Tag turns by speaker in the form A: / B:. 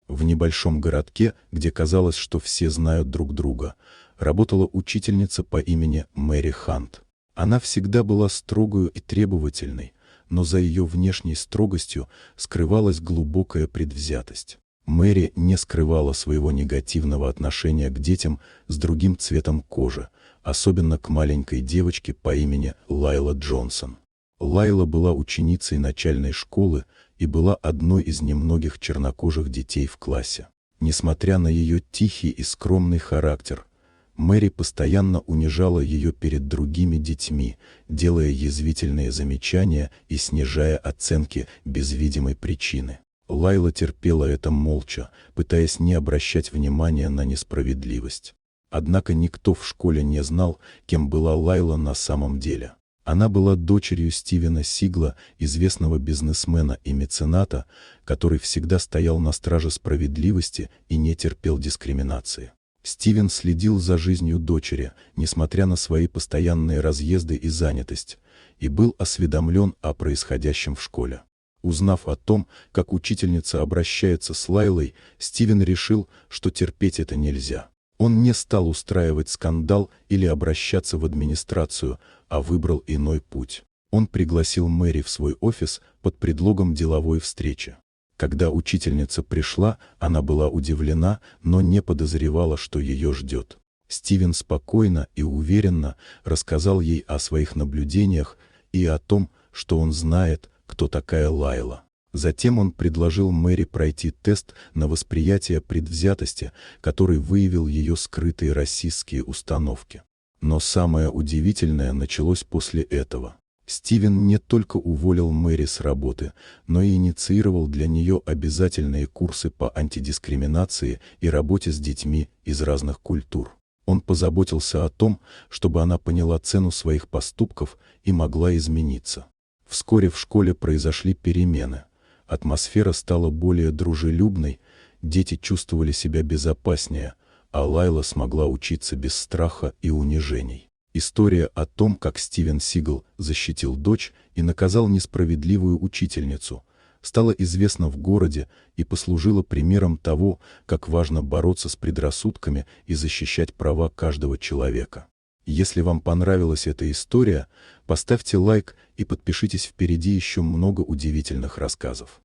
A: В небольшом городке, где казалось, что все знают друг друга, работала учительница по имени Мэри Хант. Она всегда была строгою и требовательной, но за ее внешней строгостью скрывалась глубокая предвзятость. Мэри не скрывала своего негативного отношения к детям с другим цветом кожи, особенно к маленькой девочке по имени Лайла Джонсон. Лайла была ученицей начальной школы и была одной из немногих чернокожих детей в классе. Несмотря на ее тихий и скромный характер, Мэри постоянно унижала ее перед другими детьми, делая язвительные замечания и снижая оценки без видимой причины. Лайла терпела это молча, пытаясь не обращать внимания на несправедливость. Однако никто в школе не знал, кем была Лайла на самом деле. Она была дочерью Стивена Сигла, известного бизнесмена и мецената, который всегда стоял на страже справедливости и не терпел дискриминации. Стивен следил за жизнью дочери, несмотря на свои постоянные разъезды и занятость, и был осведомлен о происходящем в школе. Узнав о том, как учительница обращается с Лайлой, Стивен решил, что терпеть это нельзя. Он не стал устраивать скандал или обращаться в администрацию, а выбрал иной путь. Он пригласил Мэри в свой офис под предлогом деловой встречи. Когда учительница пришла, она была удивлена, но не подозревала, что ее ждет. Стивен спокойно и уверенно рассказал ей о своих наблюдениях и о том, что он знает, кто такая Лайла. Затем он предложил Мэри пройти тест на восприятие предвзятости, который выявил ее скрытые расистские установки. Но самое удивительное началось после этого. Стивен не только уволил Мэри с работы, но и инициировал для нее обязательные курсы по антидискриминации и работе с детьми из разных культур. Он позаботился о том, чтобы она поняла цену своих поступков и могла измениться. Вскоре в школе произошли перемены. Атмосфера стала более дружелюбной, дети чувствовали себя безопаснее, а Лайла смогла учиться без страха и унижений. История о том, как Стивен Сигл защитил дочь и наказал несправедливую учительницу, стала известна в городе и послужила примером того, как важно бороться с предрассудками и защищать права каждого человека. Если вам понравилась эта история, поставьте лайк и подпишитесь, впереди еще много удивительных рассказов.